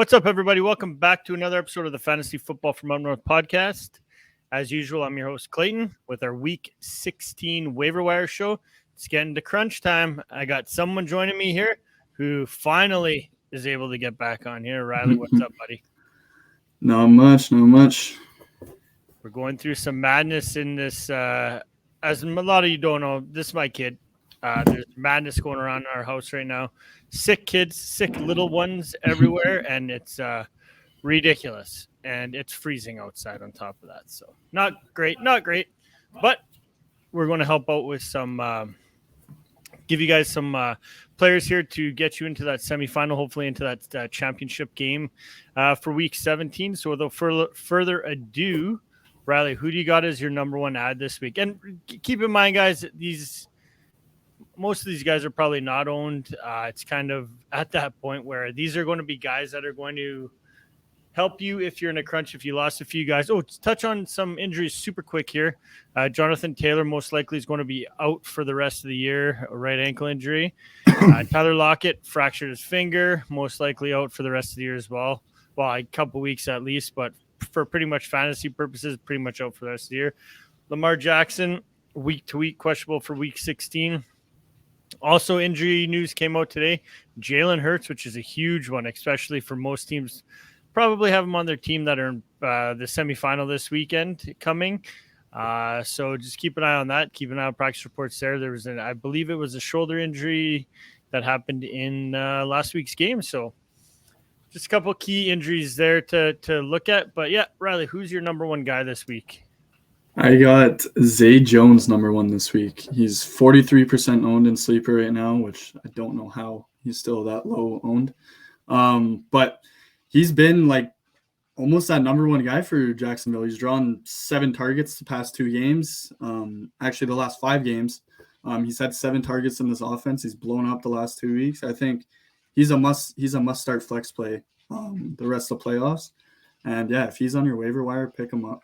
What's up, everybody? Welcome back to another episode of the Fantasy Football from Up North podcast. As usual, I'm your host, Clayton, with our Week 16 Waiver Wire show. It's getting to crunch time. I got someone joining me here who finally is able to get back on here. Riley, what's up, buddy? Not much. We're going through some madness in this. As a lot of you don't know, this is my kid. There's madness going around in our house right now. Sick kids, sick little ones everywhere, and it's ridiculous. And it's freezing outside on top of that. So not great, but we're going to help out with some, give you guys some players here to get you into that semifinal, hopefully into that championship game for Week 17. So without further ado, Riley, who do you got as your number one ad this week? And keep in mind, guys, most of these guys are probably not owned. It's kind of at that point where these are going to be guys that are going to help you if you're in a crunch, if you lost a few guys. Oh, touch on some injuries super quick here. Jonathan Taylor most likely is going to be out for the rest of the year, a right ankle injury. Tyler Lockett fractured his finger, most likely out for the rest of the year as well. Well, a couple weeks at least, but for pretty much fantasy purposes, pretty much out for the rest of the year. Lamar Jackson, week to week, questionable for Week 16. Also, injury news came out today. Jalen Hurts, which is a huge one, especially for most teams, probably have him on their team that are in the semifinal this weekend coming. So just keep an eye on that. Keep an eye on practice reports there. There was I believe it was a shoulder injury that happened in last week's game. So just a couple of key injuries there to look at. But yeah, Riley, who's your number one guy this week? I got Zay Jones number one this week. He's 43% owned in Sleeper right now, which I don't know how he's still that low owned. But he's been like almost that number one guy for Jacksonville. He's drawn 7 targets the past 2 games. Actually, the last 5 games. He's had 7 targets in this offense. He's blown up the last 2 weeks. I think he's a must start flex play the rest of the playoffs. And yeah, if he's on your waiver wire, pick him up.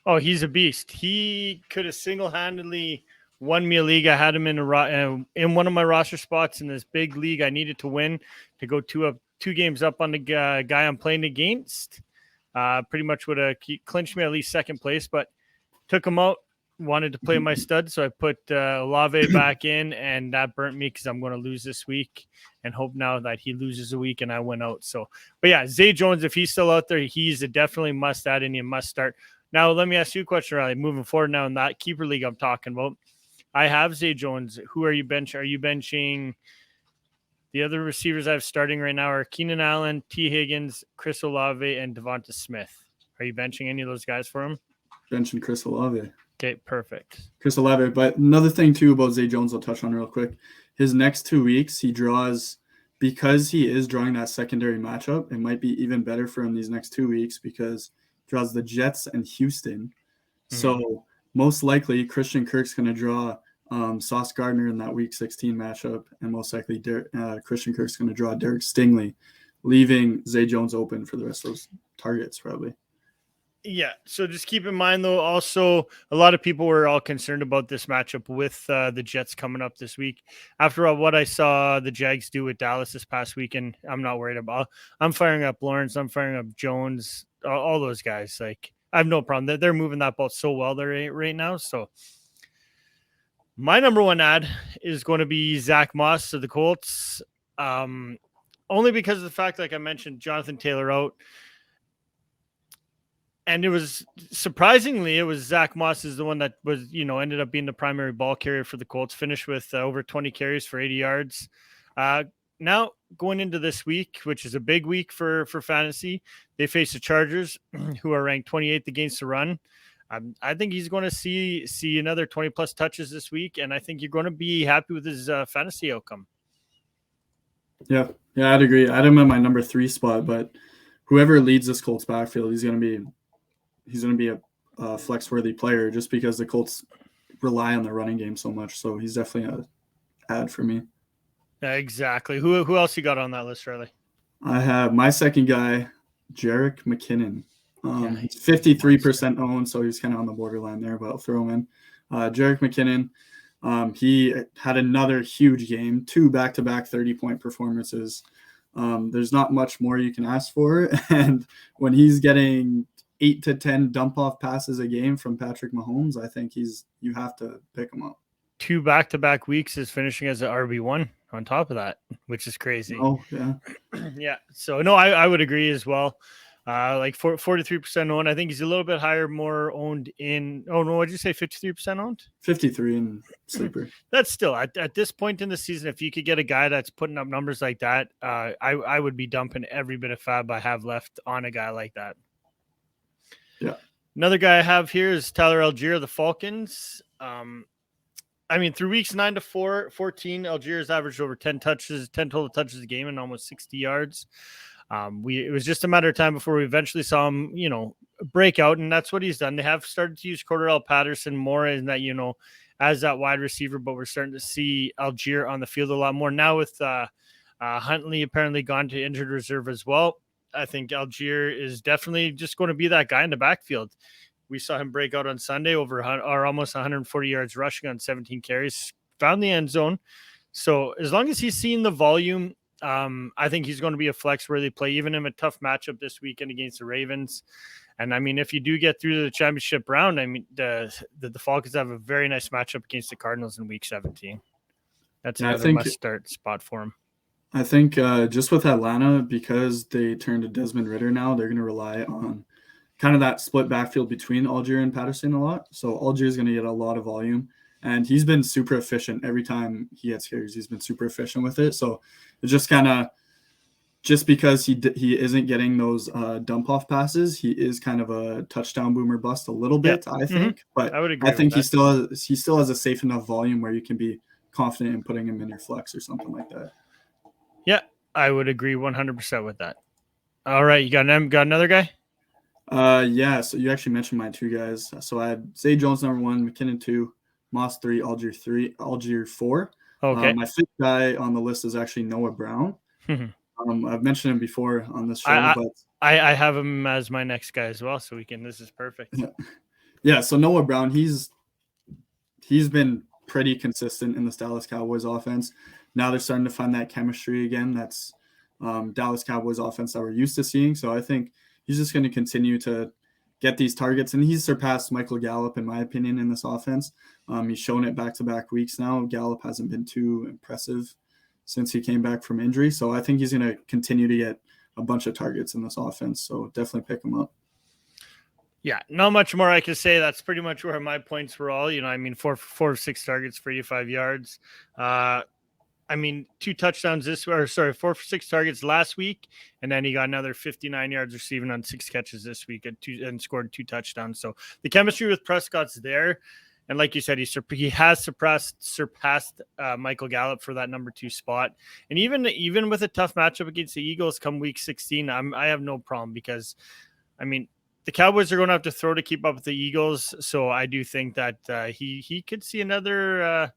Oh, he's a beast. He could have single-handedly won me a league. I had him in one of my roster spots in this big league. I needed to win to go 2 games up on the guy I'm playing against. Pretty much would have clinched me at least second place, but took him out. Wanted to play my stud, so I put Olave back in, and that burnt me because I'm going to lose this week and hope now that he loses a week and I win out. So, but yeah, Zay Jones, if he's still out there, he's a definitely must add and you must start. Now, let me ask you a question, Riley. Moving forward now in that keeper league I'm talking about, I have Zay Jones. Who are you benching? Are you benching the other receivers I have starting right now are Keenan Allen, T. Higgins, Chris Olave, and Devonta Smith. Are you benching any of those guys for him? Benching Chris Olave. Okay, perfect. Chris Olave. But another thing, too, about Zay Jones I'll touch on real quick. His next 2 weeks, he draws, because he is drawing that secondary matchup, it might be even better for him these next 2 weeks because draws the Jets and Houston. Mm-hmm. So most likely Christian Kirk's going to draw Sauce Gardner in that Week 16 matchup, and most likely Christian Kirk's going to draw Derek Stingley, leaving Zay Jones open for the rest of those targets probably. Yeah, so just keep in mind, though, also a lot of people were all concerned about this matchup with the Jets coming up this week. After all, what I saw the Jags do with Dallas this past weekend, I'm not worried about. I'm firing up Lawrence. I'm firing up Jones, all those guys. Like, I have no problem. They're moving that ball so well there right now. So my number one ad is going to be Zach Moss of the Colts, only because of the fact, like I mentioned, Jonathan Taylor out. And it was surprisingly, it was Zach Moss is the one that was, ended up being the primary ball carrier for the Colts, finished with over 20 carries for 80 yards. Now going into this week, which is a big week for fantasy, they face the Chargers, who are ranked 28th against the run. I think he's going to see another 20 plus touches this week. And I think you're going to be happy with his fantasy outcome. Yeah, I'd agree. I had him at my number 3 spot, but whoever leads this Colts backfield, he's going to be a flex-worthy player just because the Colts rely on the running game so much. So he's definitely an ad for me. Exactly. Who else you got on that list, Riley? I have my second guy, Jerick McKinnon. He's 53% owned, so he's kind of on the borderline there, but I'll throw him in. Jerick McKinnon, he had another huge game, 2 back-to-back 30-point performances. There's not much more you can ask for. And when he's getting 8 to 10 dump off passes a game from Patrick Mahomes, I think you have to pick him up. 2 back-to-back weeks is finishing as an RB1 on top of that, which is crazy. Oh, yeah. Yeah. So, no, I would agree as well. Like 43% owned. I think he's a little bit higher, more owned in. Oh, no, what did you say? 53% owned? 53 in sleeper. That's still at this point in the season. If you could get a guy that's putting up numbers like that, I would be dumping every bit of fab I have left on a guy like that. Yeah. Another guy I have here is Tyler Algier of the Falcons. I mean, through weeks 9 to 14, Algier's averaged over 10 total touches a game and almost 60 yards. It was just a matter of time before we eventually saw him, break out, and that's what he's done. They have started to use Cordell Patterson more in that, as that wide receiver, but we're starting to see Algier on the field a lot more now with Huntley apparently gone to injured reserve as well. I think Algier is definitely just going to be that guy in the backfield. We saw him break out on Sunday over almost 140 yards rushing on 17 carries, found the end zone. So as long as he's seeing the volume, I think he's going to be a flex-worthy play, even in a tough matchup this weekend against the Ravens. And, I mean, if you do get through to the championship round, I mean, the Falcons have a very nice matchup against the Cardinals in Week 17. That's another must-start spot for him. I think just with Atlanta, because they turned to Desmond Ridder now, they're going to rely on kind of that split backfield between Algier and Patterson a lot. So Algier is going to get a lot of volume, and he's been super efficient every time he gets carries. He's been super efficient with it. So it's just kind of just because he isn't getting those dump off passes, he is kind of a touchdown boomer bust a little bit, I think. But I would agree. I think he still has a safe enough volume where you can be confident in putting him in your flex or something like that. Yeah, I would agree 100% with that. All right, you got another guy? Yeah, so you actually mentioned my 2 guys. So I had Zay Jones number 1, McKinnon 2, Moss 3, Algier 4. Okay. My 5th guy on the list is actually Noah Brown. I've mentioned him before on this show, but I have him as my next guy as well, so this is perfect. Yeah, so Noah Brown, he's been pretty consistent in this Dallas Cowboys offense. Now they're starting to find that chemistry again. That's Dallas Cowboys offense that we're used to seeing. So I think he's just going to continue to get these targets, and he's surpassed Michael Gallup, in my opinion, in this offense. He's shown it back-to-back weeks now. Gallup hasn't been too impressive since he came back from injury. So I think he's going to continue to get a bunch of targets in this offense. So definitely pick him up. Yeah, not much more I can say. That's pretty much where my points were all. I mean, 4 or 6 targets for 85 yards. I mean, 2 touchdowns 4 for 6 targets last week, and then he got another 59 yards receiving on 6 catches this week and scored 2 touchdowns. So the chemistry with Prescott's there, and like you said, he has surpassed Michael Gallup for that number 2 spot. And even with a tough matchup against the Eagles come Week 16, I have no problem because, I mean, the Cowboys are going to have to throw to keep up with the Eagles. So I do think that he could see another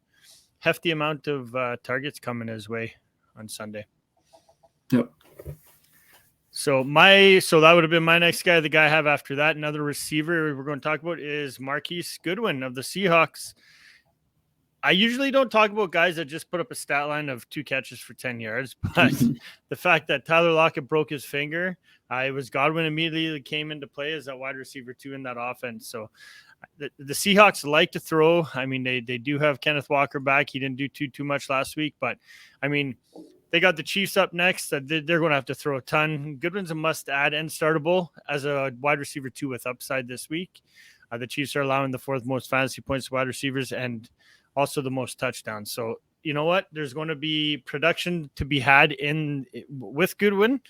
hefty amount of targets coming his way on Sunday. Yep. So that would have been my next guy. The guy I have after that, another receiver we're going to talk about is Marquise Goodwin of the Seahawks. I usually don't talk about guys that just put up a stat line of 2 catches for 10 yards, but the fact that Tyler Lockett broke his finger, it was Godwin immediately came into play as that wide receiver 2 in that offense. So the Seahawks like to throw. I mean, they do have Kenneth Walker back. He didn't do too much last week, but I mean, they got the Chiefs up next. They're going to have to throw a ton. Goodwin's a must-add and startable as a wide receiver 2 with upside this week. The Chiefs are allowing the 4th most fantasy points to wide receivers and also the most touchdowns. So you know what? There's going to be production to be had with Goodwin.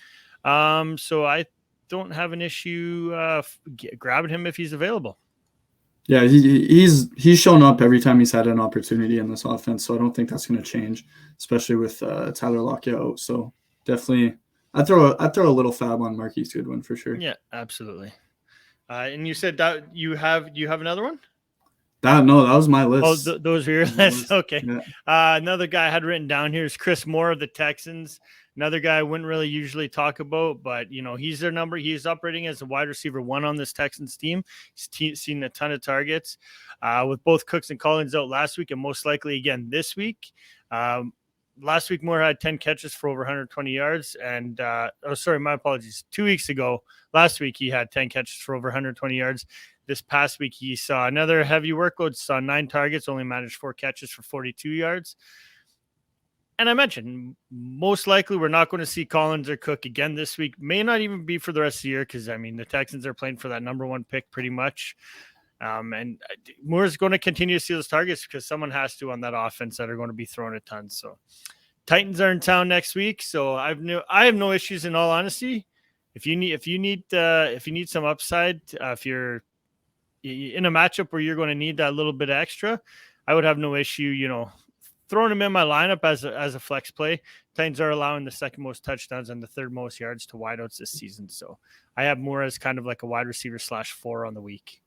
So I don't have an issue grabbing him if he's available. Yeah, he's shown up every time he's had an opportunity in this offense, so I don't think that's going to change, especially with Tyler Lockett out. So definitely, I throw a little fab on Marquise Goodwin for sure. Yeah, absolutely. And you said that do you have another one? That was my list. Oh, those are your lists. Okay. Yeah. Another guy I had written down here is Chris Moore of the Texans. Another guy I wouldn't really usually talk about, but he's their number. He's operating as a wide receiver 1 on this Texans team. He's seen a ton of targets with both Cooks and Collins out last week, and most likely again this week. last week Moore had 10 catches for over 120 yards, and my apologies. 2 weeks ago, last week he had 10 catches for over 120 yards. This past week he saw another heavy workload, saw 9 targets, only managed 4 catches for 42 yards. And I mentioned most likely we're not going to see Collins or Cook again this week. May not even be for the rest of the year because the Texans are playing for that number 1 pick pretty much. And Moore's going to continue to see those targets because someone has to on that offense that are going to be throwing a ton. So Titans are in town next week, so I have no issues in all honesty. If you need some upside, if you're in a matchup where you're going to need that little bit extra, I would have no issue, throwing him in my lineup as a flex play. Titans are allowing the 2nd most touchdowns and the 3rd most yards to wideouts this season, so I have Moore as kind of like a wide receiver /4 on the week.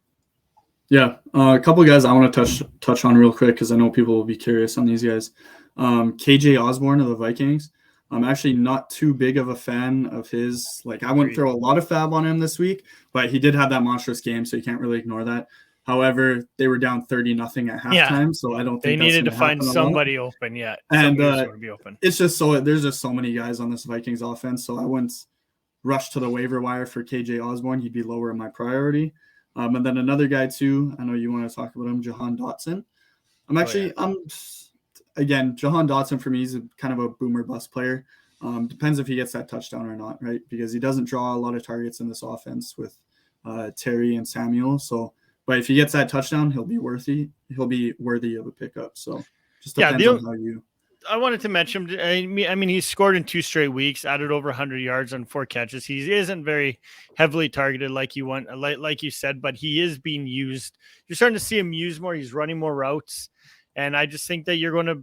Yeah, a couple of guys I want to touch on real quick because I know people will be curious on these guys. KJ Osborne of the Vikings. I'm actually not too big of a fan of his. Like, I wouldn't throw a lot of fab on him this week, but he did have that monstrous game, so you can't really ignore that. However, they were down 30-0 at halftime, so I don't think they needed to find somebody open. Yeah, and going to be open. It's just there's just so many guys on this Vikings offense, so I wouldn't rush to the waiver wire for KJ Osborne. He'd be lower in my priority. And then another guy too, I know you want to talk about him, Jahan Dotson. Jahan Dotson for me is kind of a boomer bust player. Depends if he gets that touchdown or not, right? Because he doesn't draw a lot of targets in this offense with Terry and Samuel. So, but if he gets that touchdown, he'll be worthy of a pickup. So just depends on how you. I wanted to mention him. I mean, he's scored in 2 straight weeks, added over 100 yards on 4 catches. He isn't very heavily targeted like you said, but he is being used. You're starting to see him use more. He's running more routes. And I just think that you're going to,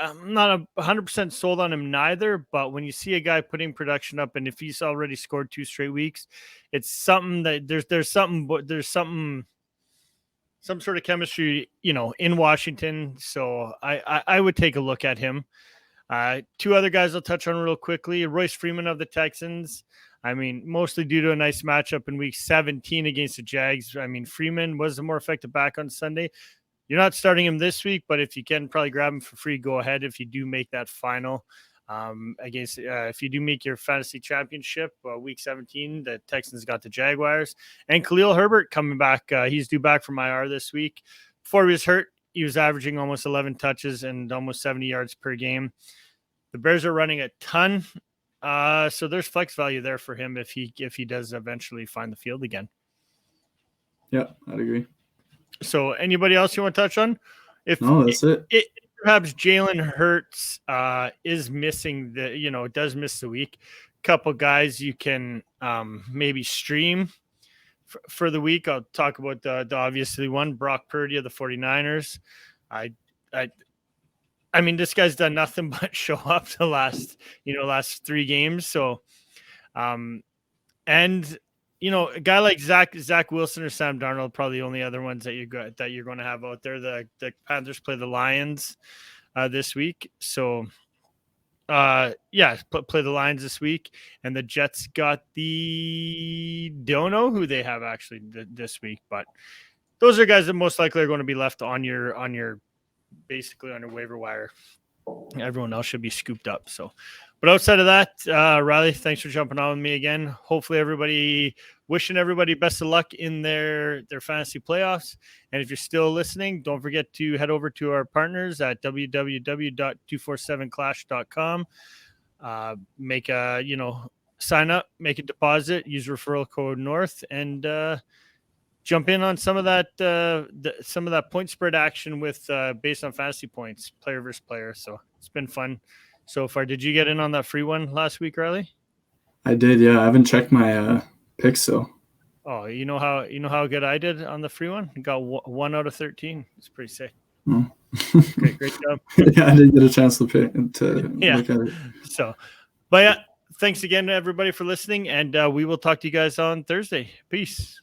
I'm not 100% sold on him neither, but when you see a guy putting production up, and if he's already scored 2 straight weeks, it's something that there's some sort of chemistry, in Washington. So I would take a look at him. 2 other guys I'll touch on real quickly. Royce Freeman of the Texans. I mean, mostly due to a nice matchup in week 17 against the Jags. I mean, Freeman was the more effective back on Sunday. You're not starting him this week, but if you can probably grab him for free, go ahead. If you do make that final if you do make your fantasy championship, week 17, the Texans got the Jaguars, and Khalil Herbert coming back. He's due back from IR this week. Before he was hurt, he was averaging almost 11 touches and almost 70 yards per game. The Bears are running a ton. So there's flex value there for him if he does eventually find the field again. Yeah, I'd agree. So anybody else you want to touch on? No, that's it. Perhaps Jalen Hurts is missing does miss the week. Couple guys you can maybe stream for the week. I'll talk about the obviously one, Brock Purdy of the 49ers. I mean, this guy's done nothing but show up the last 3 games. So, and a guy like Zach Wilson or Sam Darnold, probably the only other ones that you're going to have out there. The Panthers play the Lions this week. So, play the Lions this week. And the Jets got don't know who they have actually this week, but those are guys that most likely are going to be left on your basically on your waiver wire. Everyone else should be scooped up. So, but outside of that, Riley, thanks for jumping on with me again. Hopefully wishing everybody best of luck in their fantasy playoffs. And if you're still listening, don't forget to head over to our partners at www.247clash.com. Sign up, make a deposit, use referral code North, and jump in on some of that point spread action with based on fantasy points, player versus player. So it's been fun so far. Did you get in on that free one last week, Riley? I did, yeah. I haven't checked my picks, so. Oh, you know how good I did on the free one? I got 1 out of 13. It's pretty sick. Oh. Great job. Yeah, I didn't get a chance to look at it. So, but yeah, thanks again to everybody for listening, and we will talk to you guys on Thursday. Peace.